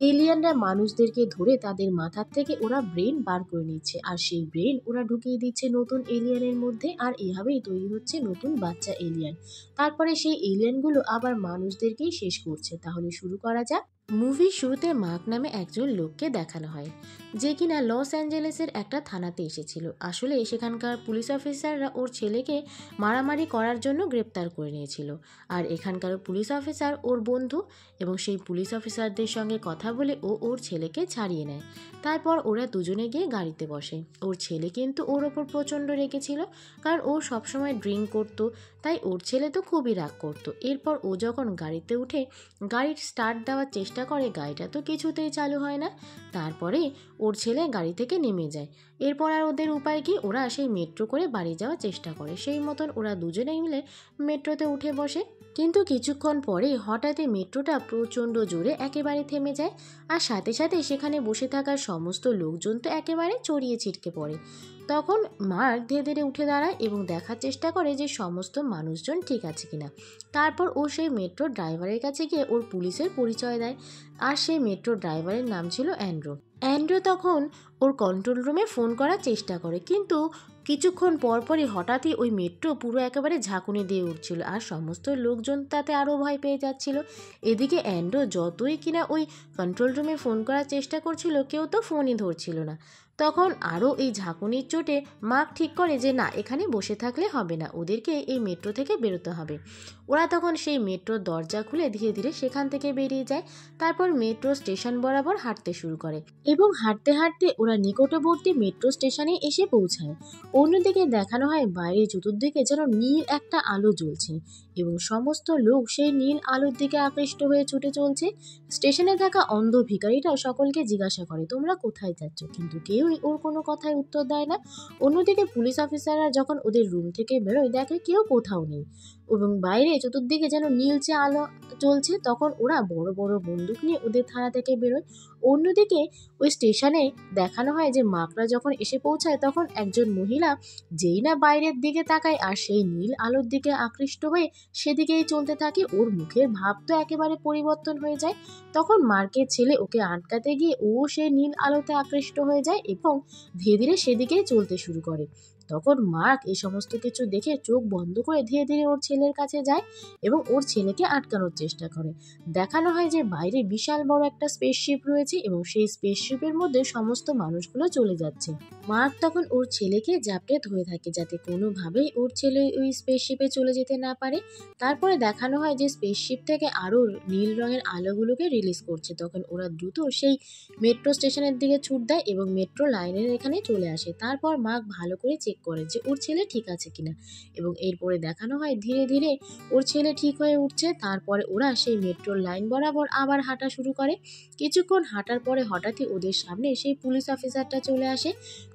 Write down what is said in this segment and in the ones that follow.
এলিয়েনরা মানুষদেরকে ধরে তাদের মাথার থেকে ওরা ব্রেন বার করে নিচ্ছে, আর সেই ব্রেন ওরা ঢুকিয়ে দিচ্ছে নতুন এলিয়েনের মধ্যে, আর এভাবেই তৈরি হচ্ছে নতুন বাচ্চা এলিয়েন। তারপরে সেই এলিয়েনগুলো আবার মানুষদেরকেই শেষ করছে। তাহলে শুরু করা যাক। মুভির শুরুতে মার্ক নামে একজন লোককে দেখানো হয়, যে কিনা লস অ্যাঞ্জেলেসের একটা থানাতে এসেছিল। আসলে সেখানকার পুলিশ অফিসাররা ওর ছেলেকে মারামারি করার জন্য গ্রেপ্তার করে নিয়েছিল, আর এখানকার পুলিশ অফিসার ওর বন্ধু, এবং সেই পুলিশ অফিসারদের সঙ্গে কথা বলে ও ওর ছেলেকে ছাড়িয়ে নেয়। তারপর ওরা দুজনে গিয়ে গাড়িতে বসে। ওর ছেলে কিন্তু ওর ওপর প্রচণ্ড রেগেছিল, কারণ ও সবসময় ড্রিঙ্ক করতো, তাই ওর ছেলে তো খুবই রাগ করতো। এরপর ও যখন গাড়িতে উঠে গাড়ির স্টার্ট দেওয়ার চেষ্টা করে, গাড়িটা তো কিছুতেই চালু হয় না। তারপরে ওর ছেলে গাড়ি থেকে নেমে যায়। এরপর আর ওদের উপায় কি, ওরা সেই মেট্রো করে বাড়ি যাওয়ার চেষ্টা করে। সেই মতন ওরা দুজনেই মিলে মেট্রোতে উঠে বসে। কিন্তু কিছুক্ষণ পরে হঠাৎই মেট্রোটা প্রচণ্ড জোরে একেবারে থেমে যায়, আর সাথে সাথে সেখানে বসে থাকা সমস্ত লোকজন তো একেবারে চড়িয়ে ছিটকে পড়ে। তখন মার্ক ধীরে ধীরে উঠে দাঁড়ায় এবং দেখার চেষ্টা করে যে সমস্ত মানুষজন ঠিক আছে কিনা। তারপর ও সেই মেট্রো ড্রাইভারের কাছে গিয়ে ওর পুলিশের পরিচয় দেয়, আর সেই মেট্রো ড্রাইভারের নাম ছিল অ্যান্ড্রু। অ্যান্ড্রু তখন ওর কন্ট্রোল রুমে ফোন করার চেষ্টা করে, কিন্তু কিছুক্ষণ পরপরই হঠাৎই ওই মেট্রো পুরো একেবারে ঝাঁকুনি দিয়ে উঠছিল, আর সমস্ত লোকজন তাতে আরও ভয় পেয়ে যাচ্ছিল। এদিকে অ্যান্ড্রু যতই কিনা ওই কন্ট্রোল রুমে ফোন করার চেষ্টা করছিল, কেউ তো ফোনই ধরছিল না। তখন আরও এই ঝাঁকুনির চোটে মার্ক ঠিক করে যে না, এখানে বসে থাকলে হবে না, ওদেরকে এই মেট্রো থেকে বেরোতে হবে। ওরা তখন সেই মেট্রোর দরজা খুলে ধীরে ধীরে সেখান থেকে বেরিয়ে যায়। তারপর মেট্রো স্টেশন বরাবর হাঁটতে শুরু করে, এবং হাঁটতে হাঁটতে ওরা নিকটবর্তী মেট্রো স্টেশনে এসে পৌঁছায়। অন্যদিকে দেখানো হয় বাইরে চতুর্দিকে যেন নীল একটা আলো জ্বলছে, এবং সমস্ত লোক সেই নীল আলোর দিকে আকৃষ্ট হয়ে ছুটে চলছে। স্টেশনে থাকা অন্ধ ভিখারিটা সকলকে জিজ্ঞাসা করে তোমরা কোথায় যাচ্ছ, কিন্তু কেউই ওর কোনো কথায় উত্তর দেয় না। অন্যদিকে পুলিশ অফিসাররা যখন ওদের রুম থেকে বেরোয়, দেখে কেউ কোথাও নেই, এবং বাইরে চতুর্দিকে যেন নীলচে আলো জ্বলছে। তখন ওরা বড় বড় বন্দুক নিয়ে ওদের থানা থেকে বেরোয়। অন্যদিকে ওই স্টেশনে দেখানো হয় যে মাকড়া যখন এসে পৌঁছায়, তখন একজন মহিলা যেই না বাইরের দিকে তাকায় আর সেই নীল আলোর দিকে আকৃষ্ট হয়ে সেদিকেই চলতে থাকে, ওর মুখের ভাব তো একেবারে পরিবর্তন হয়ে যায়। তখন মার্কের ছেলে ওকে আটকাতে গিয়ে ও সেই নীল আলোতে আকৃষ্ট হয়ে যায় এবং ধীরে ধীরে সেদিকেই চলতে শুরু করে। তখন মার্ক এই সমস্ত কিছু দেখে চোখ বন্ধ করে ধীরে ধীরে ওর ছেলের কাছে যায় এবং ওর ছেলেকে আটকানোর চেষ্টা করে। দেখানো হয় যে বাইরে বিশাল বড় একটা স্পেসশিপ রয়েছে, এবং সেই স্পেসশিপের মধ্যে সমস্ত মানুষগুলো চলে যাচ্ছে। মার্ক তখন ওর ছেলেকে জাপটে ধরে থাকে, যাতে কোনোভাবেই ওর ছেলে ওই স্পেসশিপে চলে যেতে না পারে। তারপরে দেখানো হয় যে স্পেসশিপ থেকে আরও নীল রঙের আলোগুলোকে রিলিজ করছে। তখন ওরা দ্রুত সেই মেট্রো স্টেশনের দিকে ছুট দেয় এবং মেট্রো লাইনের এখানে চলে আসে। তারপর মার্ক ভালো করে চেক করে যে ওর ছেলে ঠিক আছে কিনা, এবং এরপরে দেখানো হয় ধীরে ধীরে ওর ছেলে ঠিক হয়ে উঠছে। তারপরে ওরা সেই মেট্রোর লাইন বরাবর আবার হাঁটা শুরু করে। কিছুক্ষণ হাঁটার পরে হঠাৎই ওদের সামনে সেই পুলিশ অফিসারটা চলে আসে।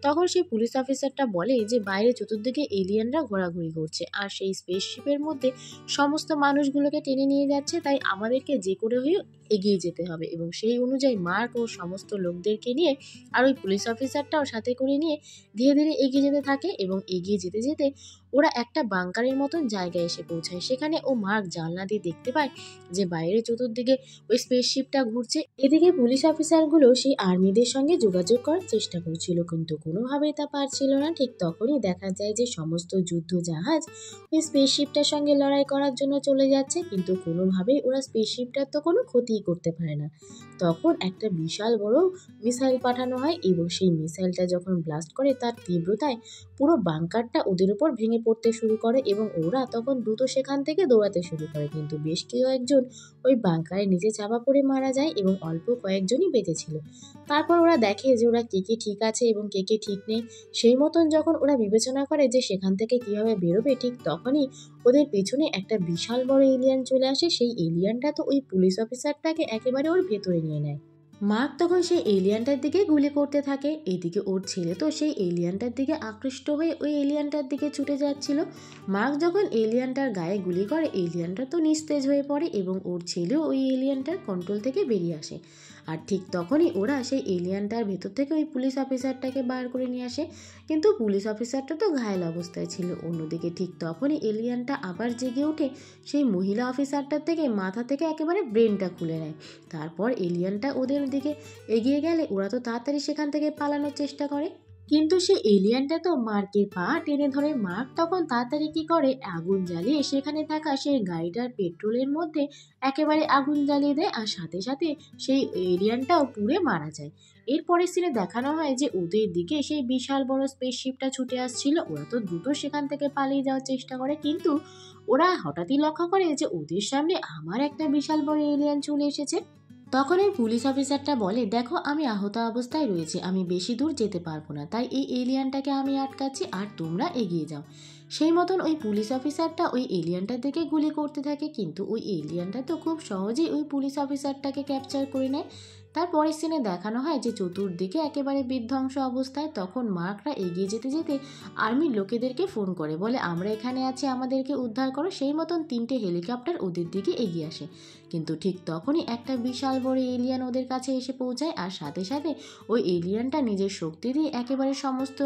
তখন সেই পুলিশ অফিসারটা বলে যে বাইরে চতুর্দিকে এলিয়েনরা ঘোরাঘুরি করছে, আর সেই স্পেসশিপের মধ্যে সমস্ত মানুষগুলোকে টেনে নিয়ে যাচ্ছে, তাই আমাদেরকে যে করে হয়ে এগিয়ে যেতে হবে। এবং সেই অনুযায়ী মার্ক ও সমস্ত লোকদেরকে নিয়ে আর ওই পুলিশ অফিসারটাও সাথে করে নিয়ে ধীরে ধীরে এগিয়ে যেতে থাকে, এবং এগিয়ে যেতে যেতে ওরা একটা বাংকারের মতন জায়গায় এসে পৌঁছায়। সেখানে ও মার্ক জানলা দিয়ে দেখতে পায় যে বাইরে চতুর্দিকে ওই স্পেসশিপটা ঘুরছে। এদিকে পুলিশ অফিসারগুলো সেই আর্মিদের সঙ্গে যোগাযোগ করার চেষ্টা করছিল, কিন্তু কোনোভাবেই তা পারছিল না। ঠিক তখনই দেখা যায় যে সমস্ত যুদ্ধ জাহাজ ওই স্পেসশিপটার সঙ্গে লড়াই করার জন্য চলে যাচ্ছে, কিন্তু কোনোভাবেই ওরা স্পেসশিপটার তো কোনো ক্ষতিই করতে পারে না। তখন একটা বিশাল বড় মিসাইল পাঠানো হয়, এবং সেই মিসাইলটা যখন ব্লাস্ট করে তার তীব্রতায় পুরো বাংকারটা ওদের উপর ভেঙে পড়তে শুরু করে, এবং ওরা তখন দ্রুত সেখান থেকে দৌড়াতে শুরু করে। কিন্তু বেশ কয়েকজন ওই বাংকারের নিচে চাপা পড়ে মারা যায়, এবং অল্প কয়েকজনই বেঁচে ছিল। তারপর ওরা দেখে যে ওরা কে কে ঠিক আছে এবং কে কে ঠিক নেই। সেই মতন যখন ওরা বিবেচনা করে যে সেখান থেকে কিভাবে বেরোবে, ঠিক তখনই ওদের পেছনে একটা বিশাল বড় এলিয়ান চলে আসে। সেই এলিয়ানটা তো ওই পুলিশ অফিসারটাকে একেবারে ওর ভেতরে নিয়ে নেয়। মার্ক তখন সেই এলিয়ানটার দিকে গুলি করতে থাকে। এদিকে ওর ছেলে তো সেই এলিয়ানটার দিকে আকৃষ্ট হয়ে ওই এলিয়ানটার দিকে ছুটে যাচ্ছিল। মার্ক যখন এলিয়ানটার গায়ে গুলি করে, এলিয়ানটা তো নিস্তেজ হয়ে পড়ে, এবং ওর ছেলেও ওই এলিয়ানটার কন্ট্রোল থেকে বেরিয়ে আসে। আর ঠিক তখনই ওরা সেই এলিয়ানটার ভেতর থেকে ওই পুলিশ অফিসারটাকে বার করে নিয়ে আসে, কিন্তু পুলিশ অফিসারটা তো ঘায়েল অবস্থায় ছিল। অন্যদিকে ঠিক তখনই এলিয়ানটা আবার জেগে ওঠে, সেই মহিলা অফিসারটার থেকে মাথা থেকে একেবারে ব্রেনটা খুলে নেয়। তারপর এলিয়ানটা ওদের দিকে এগিয়ে গেলে ওরা তো তাড়াতাড়ি সেখান থেকে পালানোর চেষ্টা করে, কিন্তু সে এলিয়ানটা তো মার্কের পা টেনে ধরে। মার্ক তখন তাড়াতাড়ি কি করে, আগুন জ্বালিয়ে সেখানে থাকা সেই গাড়িটার পেট্রোলের মধ্যে একেবারে আগুন জ্বালিয়ে দেয়, আর সাথে সাথে সেই এলিয়ানটাও পুড়ে মারা যায়। এরপরের সিনে দেখানো হয় যে ওদের দিকে সেই বিশাল বড় স্পেসশিপটা ছুটে আসছিল। ওরা তো দ্রুত সেখান থেকে পালিয়ে যাওয়ার চেষ্টা করে, কিন্তু ওরা হঠাৎই লক্ষ্য করে যে ওদের সামনে আমার একটা বিশাল বড় এলিয়ান চলে এসেছে। তখন এই পুলিশ অফিসারটা বলে, দেখো আমি আহত অবস্থায় রয়েছি, আমি বেশি দূর যেতে পারবো না, তাই এই এলিয়ানটাকে আমি আটকাচ্ছি আর তোমরা এগিয়ে যাও। সেই মতন ওই পুলিশ অফিসারটা ওই এলিয়ানটার দিকে গুলি করতে থাকে, কিন্তু ওই এলিয়ানটা তো খুব সহজেই ওই পুলিশ অফিসারটাকে ক্যাপচার করে নেয়। তারপরের সিনে দেখানো হয় যে চতুর্দিকে একেবারে বিধ্বংস অবস্থায়। তখন মার্করা এগিয়ে যেতে যেতে আর্মির লোকেদেরকে ফোন করে, বলে আমরা এখানে আছি, আমাদেরকে উদ্ধার করো। সেই মতন 3টে হেলিকপ্টার ওদের দিকে এগিয়ে আসে, কিন্তু ঠিক তখনই একটা বিশাল বড় এলিয়ান ওদের কাছে এসে পৌঁছায়, আর সাথে সাথে ওই এলিয়ানটা নিজের শক্তি দিয়ে একেবারে সমস্ত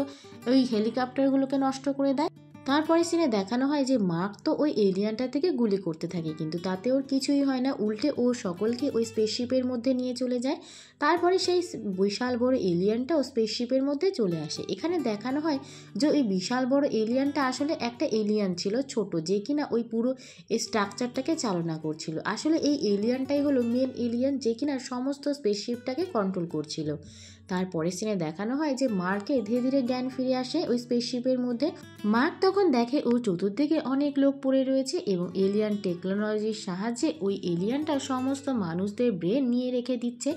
ওই হেলিকপ্টারগুলোকে নষ্ট করে দেয়। তারপরে সিনে দেখানো হয় যে মার্ক তো ওই এলিয়ানটা থেকে গুলি করতে থাকে, কিন্তু তাতে ওর কিছুই হয় না, উল্টে ও সকলকে ওই স্পেসশিপের মধ্যে নিয়ে চলে যায়। তারপরে সেই বিশাল বড় এলিয়ানটাও স্পেসশিপের মধ্যে চলে আসে। এখানে দেখানো হয় যে ওই বিশাল বড় এলিয়ানটা আসলে একটা এলিয়ান ছিল ছোট, যে কিনা ওই পুরো স্ট্রাকচারটাকে চালনা করছিল। আসলে এই এলিয়ানটাই হলো মেন এলিয়ান, যে কিনা সমস্ত স্পেসশিপটাকে কন্ট্রোল করছিল। তারপরের সিনে দেখানো হয় যে মার্কে ধীরে ধীরে জ্ঞান ফিরে আসে ওই স্পেসশিপের মধ্যে। মার্ক তখন দেখে ও চতুর্দিকে অনেক লোক পড়ে রয়েছে এবং এলিয়ান টেকনোলজির সাহায্যে ওই এলিয়ানটা সমস্ত মানুষদের ব্রেন নিয়ে রেখে দিচ্ছে,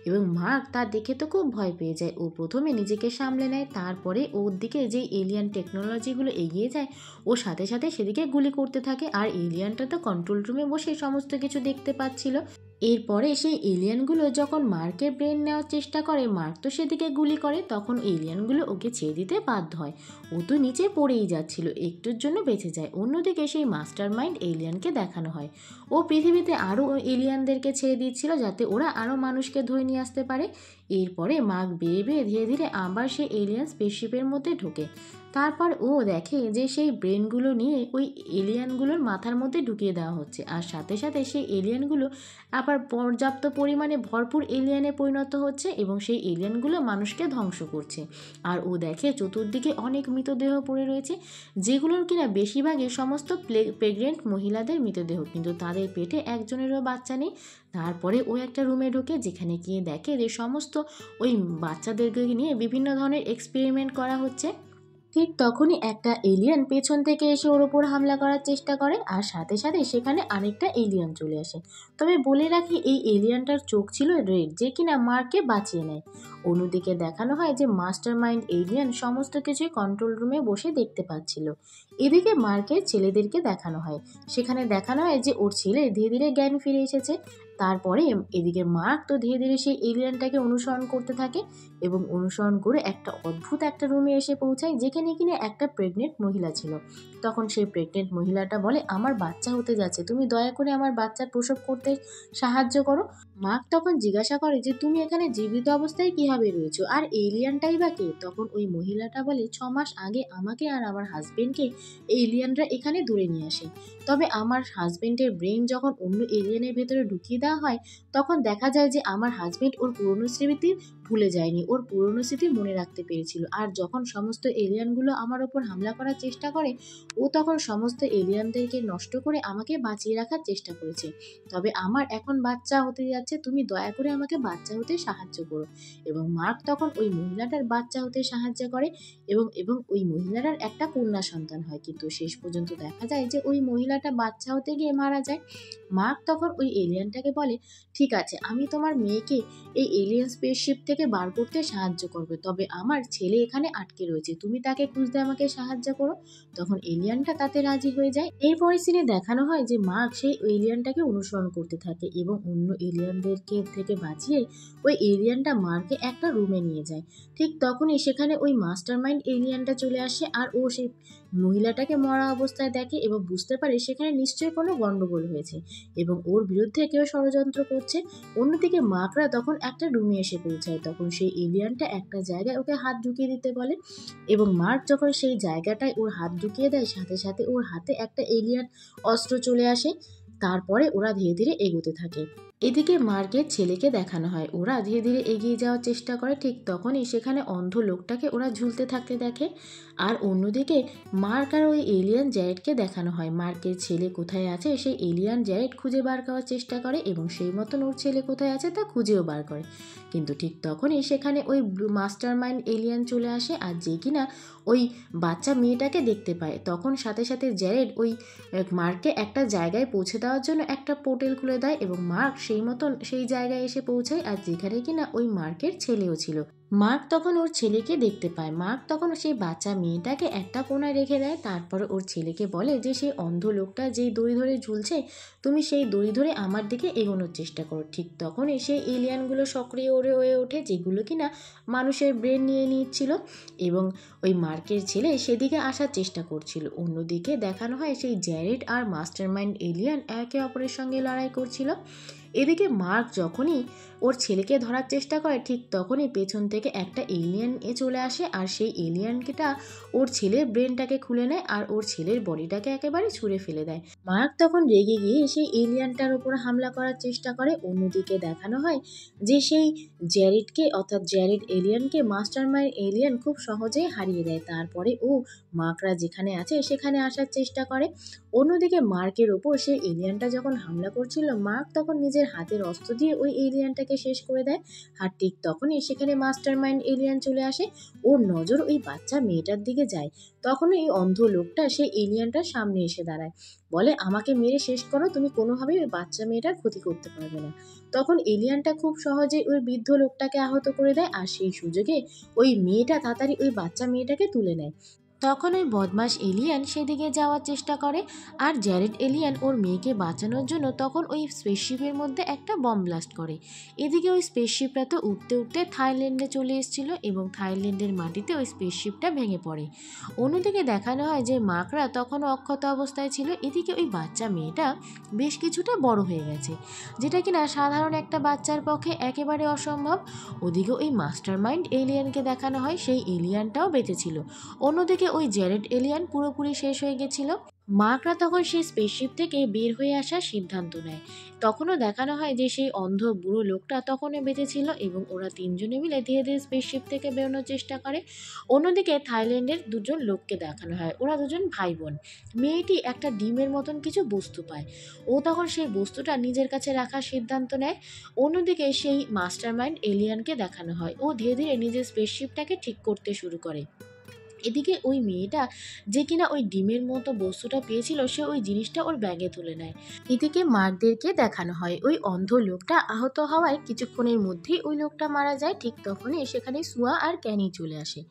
এবং মার্ক তা দেখে তো খুব ভয় পেয়ে যায়। ও প্রথমে নিজেকে সামলে নেয়, তারপরে ওর দিকে যে এলিয়ান টেকনোলজিগুলো এগিয়ে যায় ও সাথে সাথে সেদিকে গুলি করতে থাকে। আর এলিয়ানটা তো কন্ট্রোল রুমে বসে সমস্ত কিছু দেখতে পাচ্ছিল। এরপরে সেই এলিয়ানগুলো যখন মার্কের ব্রেন নেওয়ার চেষ্টা করে, মার্ক তো সেদিকে গুলি করে, তখন এলিয়ানগুলো ওকে ছেড়ে দিতে বাধ্য হয়। ও তো নিচে পড়েই যাচ্ছিল, একটুর জন্য বেঁচে যায়। অন্যদিকে সেই মাস্টার মাইন্ড এলিয়ানকে দেখানো হয়, ও পৃথিবীতে আরও এলিয়ানদেরকে ছেড়ে দিচ্ছিল যাতে ওরা আরও মানুষকে ধরে নিয়ে আসতে পারে। এরপরে মার্ক বেয়ে বেয়ে ধীরে ধীরে আবার সেই এলিয়ান স্পেসশিপের মধ্যে ঢোকে। তারপর ও দেখে যে সেই ব্রেনগুলো নিয়ে ওই এলিয়ানগুলোর মাথার মধ্যে ঢুকিয়ে দেওয়া হচ্ছে, আর সাথে সাথে সেই এলিয়ানগুলো আবার পর্যাপ্ত পরিমাণে ভরপুর এলিয়ানে পরিণত হচ্ছে এবং সেই এলিয়ানগুলো মানুষকে ধ্বংস করছে। আর ও দেখে চতুর্দিকে অনেক মৃতদেহ পড়ে রয়েছে, যেগুলোর কিনা বেশিরভাগই সমস্ত প্রেগনেন্ট মহিলাদের মৃতদেহ, কিন্তু তাদের পেটে একজনেরও বাচ্চা নেই। তারপরে ও একটা রুমে ঢোকে, যেখানে গিয়ে দেখে যে সমস্ত ওই বাচ্চাদেরকে নিয়ে বিভিন্ন ধরনের এক্সপেরিমেন্ট করা হচ্ছে। ঠিক তখনই একটা এলিয়ান পেছন থেকে এসে ওর ওপর হামলা করার চেষ্টা করে, আর সাথে সাথে সেখানে আরেকটা এলিয়ান চলে আসে। তবে বলে রাখি, এই এলিয়ানটার চোখ ছিল রেড, যে কিনা মার্ককে বাঁচিয়ে নেয়। অন্যদিকে দেখানো হয় যে মাস্টার মাইন্ড এলিয়ান সমস্ত কিছুই কন্ট্রোল রুমে বসে দেখতে পাচ্ছিল। এদিকে মার্কের ছেলেদেরকে দেখানো হয়, সেখানে দেখানো হয় যে ওর ছেলে ধীরে ধীরে জ্ঞান ফিরে এসেছে। তারপরে এদিকে মার্ক তো ধীরে ধীরে সেই এলিয়ানটাকে অনুসরণ করতে থাকে, এবং অনুসরণ করে একটা অদ্ভুত একটা রুমে এসে পৌঁছায়, যেখানে কিনা একটা প্রেগনেন্ট মহিলা ছিল। তখন সেই প্রেগনেন্ট মহিলাটা বলে, আমার বাচ্চা হতে যাচ্ছে, তুমি দয়া করে আমার বাচ্চার প্রসব করতে সাহায্য করো। মার্ক তখন জিজ্ঞাসা করে যে তুমি এখানে জীবিত অবস্থায় কিভাবে রয়েছো, আর এলিয়ানটাই বা কে? তখন ওই মহিলাটা বলে, 6 মাস আগে আমাকে আর আমার হাজবেন্ডকে এলিয়ানরা এখানে ধরে নিয়ে আসে। তবে আমার হাজবেন্ডের ব্রেন যখন অন্য এলিয়ানের ভেতরে ঢুকিয়ে দেওয়া হয়, তখন দেখা যায় যে আমার হাজবেন্ড ওর পুরনো স্মৃতি ভুলে যায়নি, ওর পুরনো স্মৃতি মনে রাখতে পেরেছিল। আর যখন সমস্ত এলিয়ানগুলো আমার ওপর হামলা করার চেষ্টা করে, ও তখন সমস্ত এলিয়ানদেরকে নষ্ট করে আমাকে বাঁচিয়ে রাখার চেষ্টা করেছে। তবে আমার এখন বাচ্চা হতে যাচ্ছে, তুমি দয়া করে আমাকে বাচ্চা হতে সাহায্য করো। এবং মার্ক তখন ওই মহিলাটার বাচ্চা হতে সাহায্য করে, এবং এবং ওই মহিলাটার একটা কন্যা সন্তান হয়, কিন্তু শেষ পর্যন্ত দেখা যায় যে ওই মহিলাটা বাচ্চা হতে গিয়ে মারা যায়। মার্ক তখন ওই এলিয়ানটাকে বলে, ঠিক আছে, আমি তোমার মেয়েকে এই এলিয়েন স্পেসশিপ থেকে বার করতে সাহায্য করবে, তবে আমার ছেলে এখানে আটকে রয়েছে, তুমি তাকে খুঁজতে আমাকে সাহায্য করো। তখন এলিয়ানটা তাতে রাজি হয়ে যায়। এরপরে সিনে দেখানো হয় যে মার্ক সেই এলিয়ানটাকে অনুসরণ করতে থাকে এবং অন্য এলিয়ান এলিয়ানদেরকে থেকে বাঁচিয়ে ওই এলিয়ানটা মার্ককে একটা রুমে নিয়ে যায়। ঠিক তখনই সেখানে ওই মাস্টার মাইন্ড এলিয়ানটা চলে আসে, আর ও সেই মহিলাটাকে মরা অবস্থায় দেখে এবং বুঝতে পারে সেখানে নিশ্চয়ই কোনো গন্ডগোল হয়েছে এবং ওর বিরুদ্ধে কেউ ষড়যন্ত্র করছে। অন্যদিকে মার্করা তখন একটা রুমে এসে পৌঁছায়। তখন সেই এলিয়ানটা একটা জায়গায় ওকে হাত ঢুকিয়ে দিতে বলে এবং মার্ক যখন সেই জায়গাটায় ওর হাত ঢুকিয়ে দেয়, সাথে সাথে ওর হাতে একটা এলিয়ান অস্ত্র চলে আসে। তারপরে ওরা ধীরে ধীরে এগোতে থাকে। এদিকে মার্কের ছেলেকে দেখানো হয়, ওরা ধীরে ধীরে এগিয়ে যাওয়ার চেষ্টা করে। ঠিক তখনই সেখানে অন্ধ লোকটাকে ওরা ঝুলতে থাকতে দেখে। আর অন্যদিকে মার্ক আর ওই এলিয়ান জ্যারেডকে দেখানো হয়। মার্কের ছেলে কোথায় আছে সেই এলিয়ান জ্যারেড খুঁজে বার করার চেষ্টা করে এবং সেই মতন ওর ছেলে কোথায় আছে তা খুঁজেও বার করে। কিন্তু ঠিক তখনই সেখানে ওই মাস্টার মাইন্ড এলিয়ান চলে আসে, আর যে কিনা ওই বাচ্চা মেয়েটাকে দেখতে পায়। তখন সাথে সাথে জ্যারেড ওই মার্ককে একটা জায়গায় পৌঁছে দেওয়ার জন্য একটা পোর্টাল খুলে দেয় এবং মার্ক সেই মতন সেই জায়গায় এসে পৌঁছায়, আর যেখানে কিনা ওই মার্কের ছেলেও ছিল। মার্ক তখন ওর ছেলেকে দেখতে পায়। মার্ক তখন সেই বাচ্চা মেয়েটাকে একটা কোণায় রেখে দেয়। তারপরে ওর ছেলেকে বলে যে সেই অন্ধ লোকটা যেই দড়ি ধরে ঝুলছে, তুমি সেই দড়ি ধরে আমার দিকে এগোনোর চেষ্টা করো। ঠিক তখনই সেই এলিয়ানগুলো সক্রিয় হয়ে ওঠে, যেগুলো কিনা মানুষের ব্রেন নিয়ে নিচ্ছিল এবং ওই মার্কের ছেলে সেদিকে আসার চেষ্টা করছিল। অন্যদিকে দেখানো হয় সেই জ্যারেড আর মাস্টার মাইন্ড এলিয়ান একে অপরের সঙ্গে লড়াই করছিল। এদিকে মার্ক যখনই ওর ছেলেকে ধরার চেষ্টা করে, ঠিক তখনই পেছন থেকে একটা এলিয়ান চলে আসে, আর সেই এলিয়ানটা ওর ছেলের ব্রেনটাকে খুলে নেয় আর ওর ছেলের বডিটাকে একেবারে ছুঁড়ে ফেলে দেয়। মার্ক তখন রেগে গিয়ে সেই এলিয়ানটার উপর হামলা করার চেষ্টা করে। অন্যদিকে দেখানো হয় যে সেই জ্যারেডকে অর্থাৎ জ্যারেড এলিয়ানকে মাস্টার মাইন্ড এলিয়ান খুব সহজেই হারিয়ে দেয়। তারপরে ও মার্করা যেখানে আছে সেখানে আসার চেষ্টা করে। অন্যদিকে মার্কের ওপর সেই এলিয়ানটা যখন হামলা করছিল, মার্ক তখন নিজের হাতের অস্ত্র দিয়ে ওই এলিয়ানটাকে শেষ করে দেয়। আর ঠিক তখনই সেখানে মাস্টার মাইন্ড এলিয়ান চলে আসে। ওর নজর ওই বাচ্চা মেয়েটার দিকে যায়। তখন এই অন্ধ লোকটা সেই এলিয়ানটার সামনে এসে দাঁড়ায়, বলে আমাকে মেরে শেষ করো, তুমি কোনোভাবেই ওই বাচ্চা মেয়েটার ক্ষতি করতে পারবে না। তখন এলিয়ানটা খুব সহজেই ওই বৃদ্ধ লোকটাকে আহত করে দেয়, আর সেই সুযোগে ওই মেয়েটা তাড়াতাড়ি ওই বাচ্চা মেয়েটাকে তুলে নেয়। তখন ওই বদমাস এলিয়ান সেদিকে যাওয়ার চেষ্টা করে, আর জ্যারেড এলিয়ান ওর মেয়েকে বাঁচানোর জন্য তখন ওই স্পেসশিপের মধ্যে একটা বম ব্লাস্ট করে। এদিকে ওই স্পেসশিপটা তো উঠতে উঠতে থাইল্যান্ডে চলে এসেছিল এবং থাইল্যান্ডের মাটিতে ওই স্পেসশিপটা ভেঙে পড়ে। অন্যদিকে দেখানো হয় যে মার্করা তখনও অক্ষত অবস্থায় ছিল। এদিকে ওই বাচ্চা মেয়েটা বেশ কিছুটা বড় হয়ে গেছে, যেটা কিনা সাধারণ একটা বাচ্চার পক্ষে একেবারে অসম্ভব। ওদিকে ওই মাস্টার মাইন্ড এলিয়ানকে দেখানো হয়, সেই এলিয়ানটাও বেঁচে ছিল। অন্যদিকে ওই জ্যারেড এলিয়ান পুরোপুরি শেষ হয়ে গেছিল। মার্করা তখন সেই স্পেসশিপ থেকে বের হয়ে আসার সিদ্ধান্ত নেয়। তখনও দেখানো হয় যে সেই অন্ধ বুড়ো লোকটা তখনও বেঁচে ছিল এবং ওরা তিনজনে মিলে ধীরে ধীরে স্পেসশিপ থেকে বেরোনোর চেষ্টা করে। অন্যদিকে থাইল্যান্ডের দুজন লোককে দেখানো হয়, ওরা দুজন ভাই বোন। মেয়েটি একটা ডিমের মতন কিছু বস্তু পায়, ও তখন সেই বস্তুটা নিজের কাছে রাখার সিদ্ধান্ত নেয়। অন্যদিকে সেই মাস্টার মাইন্ড এলিয়ানকে দেখানো হয়, ও ধীরে ধীরে নিজের স্পেসশিপটাকে ঠিক করতে শুরু করে। এদিকে ওই মেয়েটা যে কিনা ওই ডিমের মতো বস্তুটা পেয়েছিল, সে ওই জিনিসটা ওর ব্যাগে তুলে নেয়। এদিকে মার্কদেরকে দেখানো হয়, ওই অন্ধ লোকটা আহত হওয়ায় কিছুক্ষণের মধ্যেই ওই লোকটা মারা যায়। ঠিক তখনই সেখানে সুয়া আর ক্যানি চলে আসে।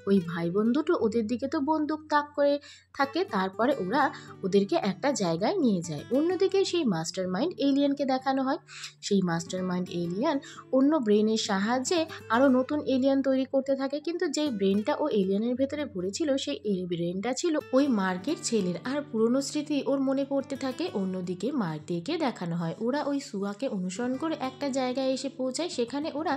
ওই ভাই বোন দুটো ওদের দিকে তো বন্দুক তাক করে থাকে। তারপরে ওরা ওদেরকে একটা জায়গায় নিয়ে যায়। অন্যদিকে সেই মাস্টার মাইন্ড এলিয়ানকে দেখানো হয়। সেই মাস্টার মাইন্ড এলিয়ান অন্য ব্রেনের সাহায্যে আরও নতুন এলিয়ান তৈরি করতে থাকে, কিন্তু যেই ব্রেনটা ও এলিয়ানের ভেতরে ভরেছিল সেই ব্রেনটা ছিল ওই মার্কের ছেলের, আর পুরনো স্মৃতি ওর মনে পড়তে থাকে। অন্যদিকে মার্কদেরকে দেখানো হয়, ওরা ওই সুয়াকে অনুসরণ করে একটা জায়গায় এসে পৌঁছায়। সেখানে ওরা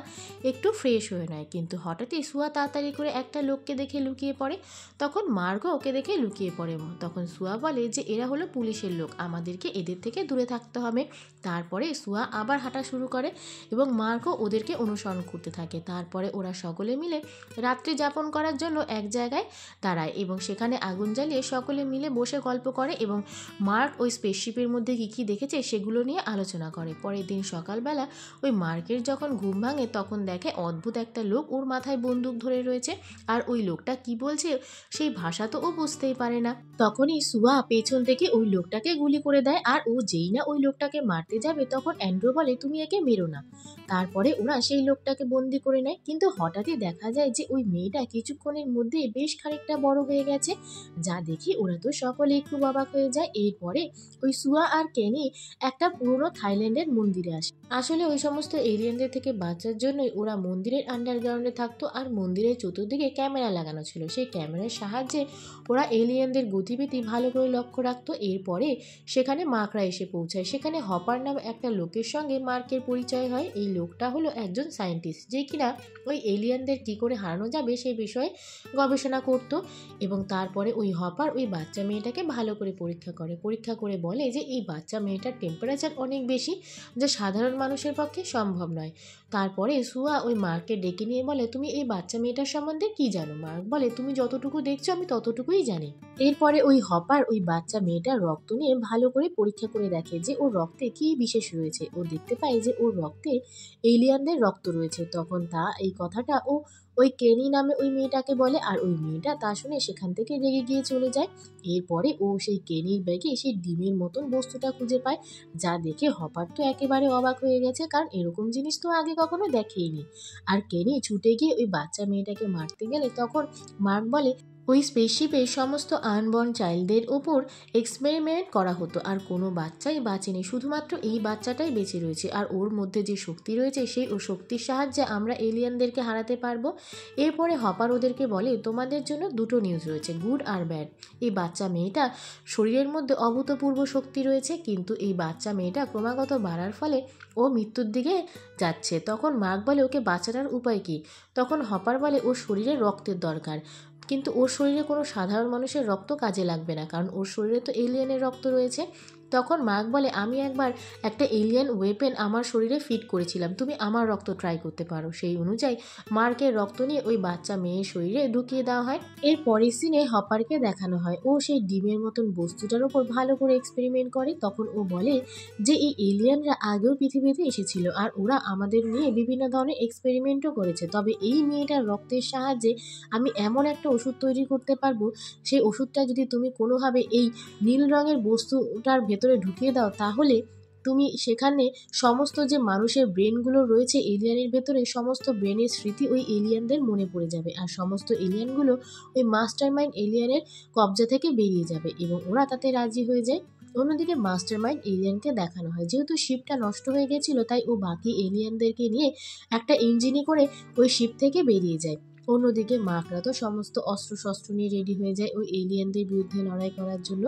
একটু ফ্রেশ হয়ে নেয়, কিন্তু হঠাৎই সুয়া তাড়াতাড়ি করে একটা লোককে দেখে লুকিয়ে পড়ে। তখন মার্কও ওকে দেখে লুকিয়ে পড়ে। তখন সুয়া বলে যে এরা হলো পুলিশের লোক, আমাদেরকে এদের থেকে দূরে থাকতে হবে। তারপরে সুয়া আবার হাঁটা শুরু করে এবং মার্কও ওদেরকে অনুসরণ করতে থাকে। তারপরে ওরা সকলে মিলে রাত্রি যাপন করার জন্য এক জায়গায় দাঁড়ায় এবং সেখানে আগুন জ্বালিয়ে সকলে মিলে বসে গল্প করে এবং মার্ক ওই স্পেসশিপের মধ্যে কী কী দেখেছে সেগুলো নিয়ে আলোচনা করে। পরের দিন সকালবেলা ওই মার্কের যখন ঘুম ভাঙে, তখন দেখে অদ্ভুত একটা লোক ওর মাথায় বন্দুক ধরে রয়েছে, আর ওই লোকটা কি বলছে সেই ভাষা তো ও বুঝতেই পারে না। তখনই সুয়া পেছন থেকে ওই লোকটাকে গুলি করে দেয়, আর ও যেই না ওই লোকটাকে মারতে যাবে তখন অ্যান্ড্রু বলে তুমি একে মেরো না। তারপরে ওরা সেই লোকটাকে বন্দি করে নেয়, কিন্তু হঠাৎই দেখা যায় যে ওই মেয়েটা কিছুক্ষণের মধ্যেই বেশ খানিকটা বড় হয়ে গেছে, যা দেখে ওরা তো সকলেই খুব অবাক হয়ে যায়। এরপরে ওই সুয়া আর কেনি একটা পুরনো থাইল্যান্ডের মন্দিরে আসে। আসলে ওই সমস্ত এলিয়েনদের থেকে বাঁচার জন্যই ওরা মন্দিরের আন্ডারগ্রাউন্ডে থাকতো, আর মন্দিরের চতুর্দিকে ক্যামেরা লাগানো ছিল। সেই ক্যামেরার সাহায্যে ওরা এলিয়েনদের গতিবিধি ভালো করে লক্ষ্য রাখতো। এরপরে সেখানে মার্করা এসে পৌঁছায়। সেখানে হপার নামে একটা লোকের সঙ্গে মার্কের পরিচয় হয়। এই লোকটা হলো একজন সায়েন্টিস্ট, যে কিনা ওই এলিয়েনদের কী করে হারানো যাবে সেই বিষয়ে গবেষণা করত। এবং তারপরে ওই হপার ওই বাচ্চা মেয়েটাকে ভালো করে পরীক্ষা করে বলে যে এই বাচ্চা মেয়েটার টেম্পারেচার অনেক বেশি, যা সাধারণ মানুষের পক্ষে সম্ভব নয়। তারপরে সুয়া ওই মার্ককে ডেকে নিয়ে বলে, তুমি এই বাচ্চা মেয়েটার সম্বন্ধে কি জানো? মার্ক বলে, তুমি যতটুকু দেখছো আমি ততটুকুই জানি। এরপরে ওই হপার ওই বাচ্চা মেয়েটার রক্ত নিয়ে ভালো করে পরীক্ষা করে দেখে যে ওর রক্তে কি বিশেষ রয়েছে। ও দেখতে পায় যে ওর রক্তে এলিয়ানদের রক্ত রয়েছে। তখন এই কথাটা ও ওই কেনি নামে ওই মেয়েটাকে বলে, আর ওই মেয়েটা তা শুনে সেখান থেকে রেগে গিয়ে চলে যায়। এরপরে ও সেই কেনির ব্যাগে সেই ডিমের মতন বস্তুটা খুঁজে পায়, যা দেখে হপার তো একেবারে অবাক হয়ে গেছে, কারণ এরকম জিনিস তো আগে কখনো দেখেইনি। আর কেনি ছুটে গিয়ে ওই বাচ্চা মেয়েটাকে মারতে গেলে তখন মার্ক বলে, ওই স্পেসশিপে সমস্ত আনবর্ন চাইল্ডদের ওপর এক্সপেরিমেন্ট করা হতো, আর কোনো বাচ্চাই বাঁচেনি, শুধুমাত্র এই বাচ্চাটাই বেঁচে রয়েছে। আর ওর মধ্যে যে শক্তি রয়েছে সেই ও শক্তির সাহায্যে আমরা এলিয়ানদেরকে হারাতে পারবো। এরপরে হপার ওদেরকে বলে, তোমাদের জন্য দুটো নিউজ রয়েছে, গুড আর ব্যাড। এই বাচ্চা মেয়েটা শরীরের মধ্যে অভূতপূর্ব শক্তি রয়েছে, কিন্তু এই বাচ্চা মেয়েটা ক্রমাগত বাড়ার ফলে ও মৃত্যুর দিকে যাচ্ছে। তখন মার্ক বলে, ওকে বাঁচানোর উপায় কী? তখন হপার বলে, ওর শরীরে রক্তের দরকার, কিন্তু ওর শরীরে কোনো সাধারণ মানুষের রক্ত কাজে লাগবে না, কারণ ওর শরীরে তো এলিয়েনের রক্ত রয়েছে। তখন মার্ক বলে, আমি একবার একটা এলিয়েন ওয়েপেন আমার শরীরে ফিট করেছিলাম, তুমি আমার রক্ত ট্রাই করতে পারো। সেই অনুযায়ী মার্কের রক্ত নিয়ে ওই বাচ্চা মেয়ের শরীরে ঢুকিয়ে দেওয়া হয়। এর পরের সিনে হপারকে দেখানো হয় ও সেই ডিমের মতন বস্তুটার ওপর ভালো করে এক্সপেরিমেন্ট করে। তখন ও বলে যে এই এলিয়েনরা আগেও পৃথিবীতে এসেছিল, আর ওরা আমাদের নিয়ে বিভিন্ন ধরনের এক্সপেরিমেন্টও করেছে, তবে এই মেয়েটার রক্তের সাহায্যে আমি এমন একটা ওষুধ তৈরি করতে পারবো, সেই ওষুধটা যদি তুমি কোনোভাবে এই নীল রঙের বস্তুটার ভেতরে ঢুকিয়ে দাও, তাহলে তুমি সেখানে সমস্ত যে মানুষের ব্রেনগুলো রয়েছে এলিয়ানের ভেতরে, সমস্ত ব্রেনের স্মৃতি ওই এলিয়ানদের মনে পড়ে যাবে, আর সমস্ত এলিয়ানগুলো ওই মাস্টারমাইন্ড এলিয়ানের কবজা থেকে বেরিয়ে যাবে, এবং ওরা তাতে রাজি হয়ে যায়। অন্যদিকে মাস্টারমাইন্ড এলিয়ানকে দেখানো হয়, যেহেতু শিপটা নষ্ট হয়ে গেছিল তাই ও বাকি এলিয়ানদেরকে নিয়ে একটা ইঞ্জিনে করে ওই শিপ থেকে বেরিয়ে যায়। অন্যদিকে মার্করা তো সমস্ত অস্ত্রশস্ত্র নিয়ে রেডি হয়ে যায় ওই এলিয়েনদের বিরুদ্ধে লড়াই করার জন্য।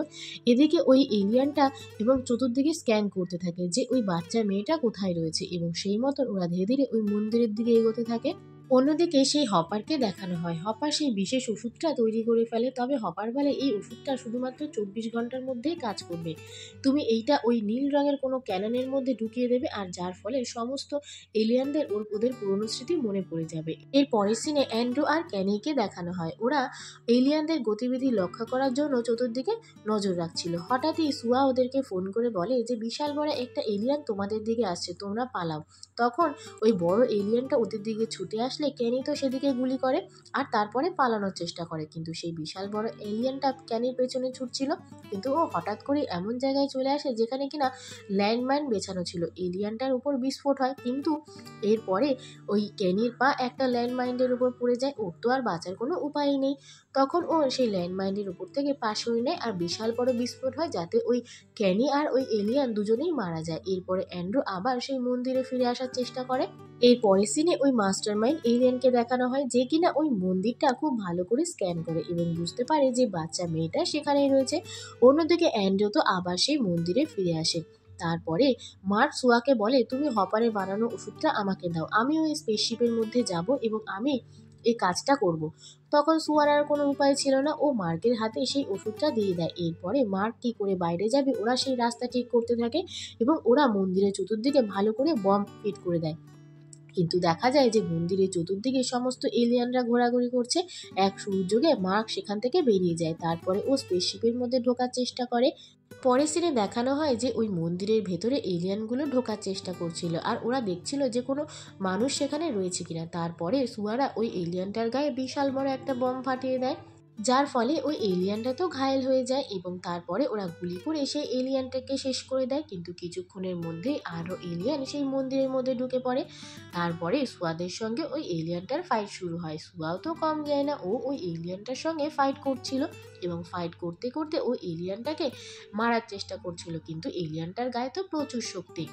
এদিকে ওই এলিয়েনটা এবং চতুর্দিকে স্ক্যান করতে থাকে যে ওই বাচ্চা মেয়েটা কোথায় রয়েছে, এবং সেই মতন ওরা ধীরে ধীরে ওই মন্দিরের দিকে এগোতে থাকে। অন্যদিকে সেই হপারকে দেখানো হয়, হপার সেই বিশেষ ওষুধটা তৈরি করে ফেলে, তবে হপার বলে এই ওষুধটা শুধুমাত্র 24 ঘন্টার মধ্যেই কাজ করবে, তুমি এইটা ওই নীল রঙের কোনো ক্যাননের মধ্যে ঢুকিয়ে দেবে, আর যার ফলে সমস্ত এলিয়ানদের ওদের পুরনো স্মৃতি মনে পড়ে যাবে। এর পরের সিনে অ্যান্ড্রু আর ক্যানিকে দেখানো হয়, ওরা এলিয়ানদের গতিবিধি লক্ষ্য করার জন্য চতুর্দিকে নজর রাখছিল। হঠাৎই সুয়া ওদেরকে ফোন করে বলে যে বিশাল বড় একটা এলিয়ান তোমাদের দিকে আসছে, তোমরা পালাও। তখন ওই বড় এলিয়ানটা ওদের দিকে ছুটে আসলে ক্যানি তো সেদিকে গুলি করে আর তারপরে পালানোর চেষ্টা করে, কিন্তু সেই বিশাল বড় এলিয়ানটা ক্যানির পেছনে ছুটছিল, কিন্তু ও হঠাৎ করে এমন জায়গায় চলে আসে যেখানে কিনা ল্যান্ডমাইন বেছানো ছিল। এলিয়ানটার উপর বিস্ফোট হয়, কিন্তু এরপরে ওই ক্যানির পা একটা ল্যান্ডমাইনের উপর পড়ে যায়, ওর তো আর বাঁচার কোনো উপায় নেই। তখন ও সেই ল্যান্ডমাইনের উপর থেকে পাশ হয়ে নেয়, আর বিশাল বড় বিস্ফোট হয়, যাতে ওই ক্যানি আর ওই এলিয়ান দুজনেই মারা যায়। এরপরে অ্যান্ড্রু আবার সেই মন্দিরে ফিরে আসার চেষ্টা করে। এই পরের সিনে ওই মাস্টারমাইন্ড এলিয়ানকে দেখানো হয়, যে কিনা ওই মন্দিরটা খুব ভালো করে স্ক্যান করে এবং বুঝতে পারে যে বাচ্চা মেয়েটা সেখানেই রয়েছে। অন্যদিকে অ্যান্ড্রু তো আবার সেই মন্দিরে ফিরে আসে। তারপরে মার্ক সুয়াকে বলে, তুমি হপারে বানানো ওষুধটা আমাকে দাও, আমি ওই স্পেসশিপের মধ্যে যাব এবং আমি এই কাজটা করব। তখন সুয়ার আর কোনো উপায় ছিল না, ও মার্কের হাতে সেই ওষুধটা দিয়ে দেয়। এরপরে মার্ক কী করে বাইরে যাবে, ওরা সেই রাস্তা ঠিক করতে থাকে এবং ওরা মন্দিরের চতুর্দিকে ভালো করে বম্ব ফিট করে দেয়। কিন্তু দেখা যায় যে মন্দিরের চতুর্দিকে সমস্ত এলিয়ানরা ঘোরাঘুরি করছে। এক সুযোগে মার্ক সেখান থেকে বেরিয়ে যায়, তারপরে ও স্পেসশিপের মধ্যে ঢোকার চেষ্টা করে। পরের সিনে দেখানো হয় যে ওই মন্দিরের ভেতরে এলিয়ানগুলো ঢোকার চেষ্টা করছিল, আর ওরা দেখছিল যে কোনো মানুষ সেখানে রয়েছে কিনা। তারপরে সুয়ারা ওই এলিয়ানটার গায়ে বিশাল বড় একটা বম ফাটিয়ে দেয়। যার ফলে ওই এলিয়ানটা তো ঘায়েল হয়ে যায় এবং তারপরে ওরা গুলি করে সেই এলিয়ানটাকে শেষ করে দেয়। কিন্তু কিছুক্ষণের মধ্যেই আরও এলিয়ান সেই মন্দিরের মধ্যে ঢুকে পড়ে। তারপরে সুয়াদের সঙ্গে ওই এলিয়ানটার ফাইট শুরু হয়। সুয়াও তো কম যায় না, ও ওই এলিয়ানটার সঙ্গে ফাইট করছিল এবং ফাইট করতে করতে ওই এলিয়ানটাকে মারার চেষ্টা করছিল, কিন্তু এলিয়ানটার গায়ে তো প্রচুর শক্তি।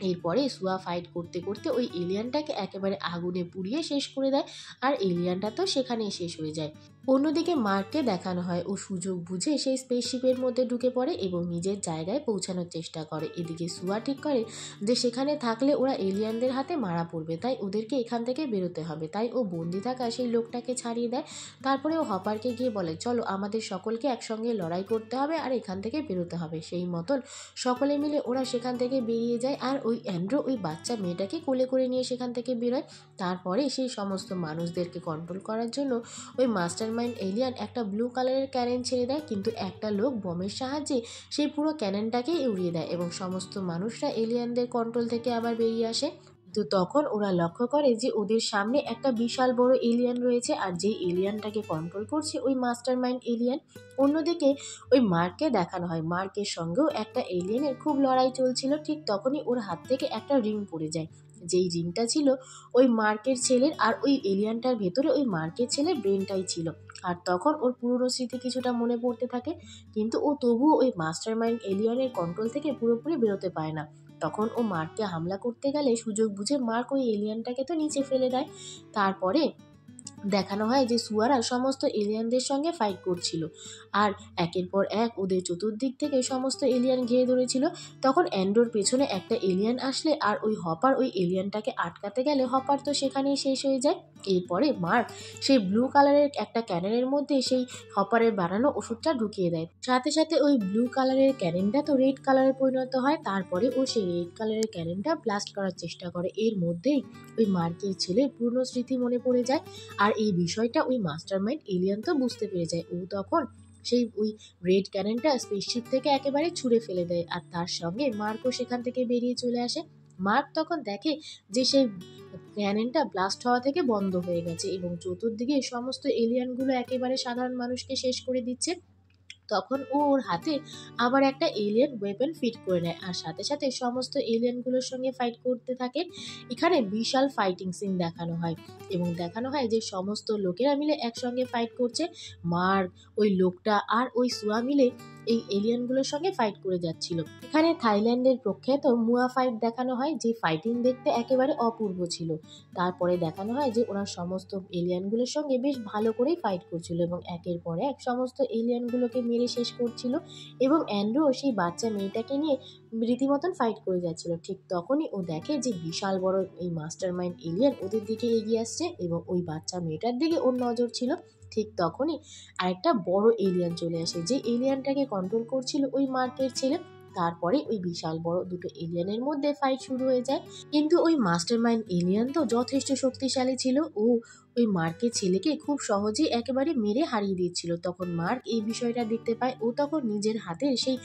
এরপরে সুয়া ফাইট করতে করতে ওই এলিয়ানটাকে একেবারে আগুনে পুড়িয়ে শেষ করে দেয়, আর এলিয়ানটা তো সেখানেই শেষ হয়ে যায়। অন্যদিকে মার্ককে দেখানো হয় ও সুযোগ বুঝে সেই স্পেসশিপের মধ্যে ঢুকে পড়ে এবং নিজের জায়গায় পৌঁছানোর চেষ্টা করে। এদিকে সুয়া ঠিক করে যে সেখানে থাকলে ওরা এলিয়ানদের হাতে মারা পড়বে, তাই ওদেরকে এখান থেকে বেরোতে হবে। তাই ও বন্দি থাকা সেই লোকটাকে ছাড়িয়ে দেয়। তারপরে ও হপারকে গিয়ে বলে, চলো আমাদের সকলকে একসঙ্গে লড়াই করতে হবে আর এখান থেকে বেরোতে হবে। সেই মতন সকলে মিলে ওরা সেখান থেকে বেরিয়ে যায়, আর ওই অ্যান্ড্রো ওই বাচ্চা মেয়েটাকে কোলে করে নিয়ে সেখান থেকে বেরোয়। তারপরে সেই সমস্ত মানুষদেরকে কন্ট্রোল করার জন্য ওই মাস্টার মাইন্ড এলিয়ান একটা ব্লু কালারের ক্যানেন ছেড়ে দেয়, কিন্তু একটা লোক বমের সাহায্যে সেই পুরো ক্যানেনটাকেই উড়িয়ে দেয় এবং সমস্ত মানুষরা এলিয়ানদের কন্ট্রোল থেকে আবার বেরিয়ে আসে। তো তখন ওরা লক্ষ্য করে যে ওদের সামনে একটা বিশাল বড় এলিয়ান রয়েছে, আর যে এলিয়ানটাকে কন্ট্রোল করছে ওই মাস্টার মাইন্ড এলিয়ান। অন্যদিকে ওই মার্ককে দেখানো হয়, মার্কের সঙ্গেও একটা এলিয়ানের খুব লড়াই চলছিল। ঠিক তখনই ওর হাত থেকে একটা রিং পড়ে যায়, যেই রিংটা ছিল ওই মার্কের ছেলের, আর ওই এলিয়ানটার ভেতরে ওই মার্কের ছেলের ব্রেনটাই ছিল। আর তখন ওর পুরনো স্মৃতি কিছুটা মনে পড়তে থাকে, কিন্তু ও তবুও ওই মাস্টার মাইন্ড এলিয়ানের কন্ট্রোল থেকে পুরোপুরি বেরোতে পারে না। তখন ও মার্ককে হামলা করতে গেলে সুযোগ বুঝে মার্ক ওই এলিয়ানটাকে তো নিচে ফেলে দেয়। তারপরে দেখানো হয় যে সুয়ারা সমস্ত এলিয়ানদের সঙ্গে ফাইট করছিল, আর একের পর এক ওদের চতুর্দিক থেকে সমস্ত এলিয়ান ঘিরে ধরেছিল। তখন অ্যান্ড্রোর পেছনে একটা এলিয়ান আসলে আর ওই হপার ওই এলিয়ানটাকে আটকাতে গেলে হপার তো সেখানেই শেষ হয়ে যায়। এরপরে মার্ক সেই ব্লু কালারের একটা ক্যানেনের মধ্যে সেই হপারের বানানো ওষুধটা ঢুকিয়ে দেয়, সাথে সাথে ওই ব্লু কালারের ক্যানেনটা তো রেড কালারে পরিণত হয়। তারপরে ও সেই রেড কালারের ক্যানেনটা ব্লাস্ট করার চেষ্টা করে। এর মধ্যেই ওই মার্কের ছেলের পুরনো স্মৃতি মনে পড়ে যায়, আর এই বিষয়টা ওই মাস্টারমাইন্ড এলিয়ান তো বুঝতে পেরে যায়। ও তখন সেই ওই রেড ক্যানেনটা স্পেসশিপ থেকে একেবারে ছুঁড়ে ফেলে দেয়, আর তার সঙ্গে মার্কও সেখান থেকে বেরিয়ে চলে আসে। মার্ক তখন দেখে যে সেই ক্যানেনটা ব্লাস্ট হওয়া থেকে বন্ধ হয়ে গেছে এবং চতুর্দিকে সমস্ত এলিয়ানগুলো একেবারে সাধারণ মানুষকে শেষ করে দিচ্ছে। তখন ও ওর হাতে আবার একটা এলিয়েন ওয়েপন ফিট করে নেয়, আর সাথে সাথে সমস্ত এলিয়েনগুলোর সঙ্গে ফাইট করতে থাকে। এখানে বিশাল ফাইটিং সিন দেখানো হয় এবং দেখানো হয় যে সমস্ত লোকেরা মিলে একসঙ্গে ফাইট করছে। মার্ক, ওই লোকটা আর ওই সুয়া মিলে এই এলিয়েনগুলোর সঙ্গে ফাইট করে যাচ্ছিল। এখানে থাইল্যান্ডের প্রখ্যাত মুয়া ফাইট দেখানো হয়, যে ফাইটিং দেখতে একেবারে অপূর্ব ছিল। তারপরে দেখানো হয় যে ওরা সমস্ত এলিয়ানগুলোর সঙ্গে বেশ ভালো করেই ফাইট করছিল এবং একের পর এক সমস্ত এলিয়ানগুলোকে মেরে শেষ করছিল, এবং অ্যান্ড্রু সেই বাচ্চা মেয়েটাকে নিয়ে রীতিমতন ফাইট করে যাচ্ছিল। ঠিক তখনই ও দেখে যে বিশাল বড় এই মাস্টার মাইন্ড এলিয়ান ওদের দিকে এগিয়ে আসছে এবং ওই বাচ্চা মেয়েটার দিকে ওর নজর ছিল। ঠিক তখনই আরেকটা বড় এলিয়ান চলে আসে, যে এলিয়ানটাকে কন্ট্রোল করছিল ওই মার্কের ছেলে। তারপরে ওই বিশাল বড় দুটো এলিয়ানের মধ্যে ফাইট শুরু হয়ে যায়, কিন্তু ওই মাস্টার মাইন্ড এলিয়ান তো যথেষ্ট শক্তিশালী ছিল। ও ওই মার্কের ছেলেকে খুব সহজেই একেবারে মেরে হারিয়ে দিচ্ছিল। তখন মার্ক এই বিষয়টা দেখতে পায়, ও তখন নিজের হাতের সেই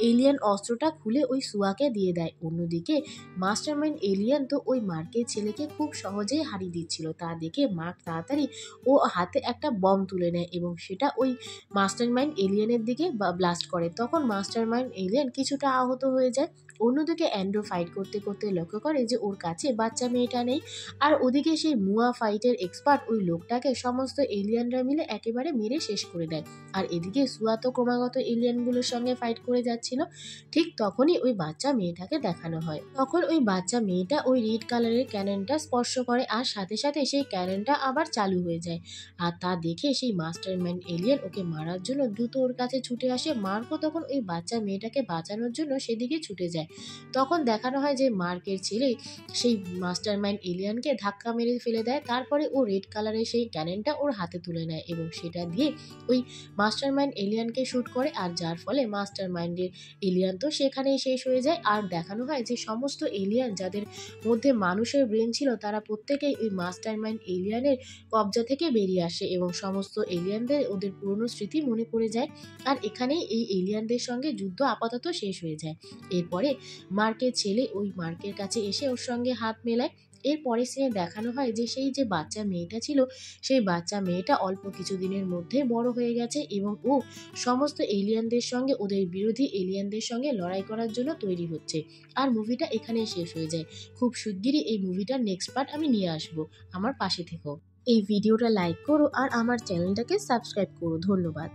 এলিয়ান অস্ত্রটা খুলে ওই সুয়াকে দিয়ে দেয়। অন্যদিকে মাস্টার মাইন্ড এলিয়ান তো ওই মার্কের ছেলেকে খুব সহজেই হারিয়ে দিচ্ছিল, তা দেখে মার্ক তাড়াতাড়ি ও হাতে একটা বম তুলে নেয় এবং সেটা ওই মাস্টার মাইন্ড এলিয়ানের দিকে ব্লাস্ট করে। তখন মাস্টার মাইন্ড এলিয়ান কিছুটা আহত হয়ে যায়। অন্যদিকে অ্যান্ড্রো ফাইট করতে করতে লক্ষ্য করে যে ওর কাছে বাচ্চা মেয়েটা নেই, আর ওদিকে সেই মুয়া ফাইটের এক্সপার্ট ওই লোকটাকে সমস্ত এলিয়ানরা মিলে একেবারে মেরে শেষ করে দেয়। আর এদিকে সুয়া তো ক্রমাগত এলিয়ানগুলোর সঙ্গে ফাইট করে যাচ্ছিল। ঠিক তখনই ওই বাচ্চা মেয়েটাকে দেখানো হয়। তখন ওই বাচ্চা মেয়েটা ওই রেড কালারের ক্যাননটা স্পর্শ করে, আর সাথে সাথে সেই ক্যাননটা আবার চালু হয়ে যায়। আর তা দেখে সেই মাস্টার মাইন্ড এলিয়ান ওকে মারার জন্য দ্রুত ওর কাছে ছুটে আসে। মার্কও তখন ওই বাচ্চা মেয়েটাকে বাঁচানোর জন্য সেদিকে ছুটে যায়। তখন দেখানো হয় যে মার্কের ছেলে সেই মাস্টার মাইন্ড এলিয়ানকে ধাক্কা মেরে ফেলে দেয়। তারপরে ও রেড কালারের সেই ক্যানেনটা ওর হাতে তুলে নেয় এবং সেটা দিয়ে ওই মাস্টার মাইন্ড এলিয়ানকে শ্যুট করে, আর যার ফলে মাস্টার মাইন্ডের এলিয়ান তো সেখানেই শেষ হয়ে যায়। আর দেখানো হয় যে সমস্ত এলিয়ান যাদের মধ্যে মানুষের ব্রেন ছিল তারা প্রত্যেকেই ওই মাস্টার মাইন্ড এলিয়ানের কবজা থেকে বেরিয়ে আসে এবং সমস্ত এলিয়ানদের ওদের পুরনো স্মৃতি মনে পড়ে যায়। আর এখানেই এই এলিয়ানদের সঙ্গে যুদ্ধ আপাতত শেষ হয়ে যায়। এরপরে মার্কের ছেলে ওই মার্কের কাছে এসে ওর সঙ্গে হাত মেলায় এর পরের সিনে দেখানো হয় যে সেই যে বাচ্চা মেয়েটা ছিল, সেই বাচ্চা মেয়েটা অল্প কিছুদিনের মধ্যে বড় হয়ে গেছে এবং ও সমস্ত এলিয়েনদের সঙ্গে, ওদের বিরোধী এলিয়েনদের সঙ্গে লড়াই করার জন্য তৈরি হচ্ছে। আর মুভিটা এখানেই শেষ হয়ে যায়। খুব শিগগিরই এই মুভিটার নেক্সট পার্ট আমি নিয়ে আসবো। আমার পাশে থেকো। এই ভিডিওটা লাইক করো আর আমার চ্যানেলটাকে সাবস্ক্রাইব করো। ধন্যবাদ।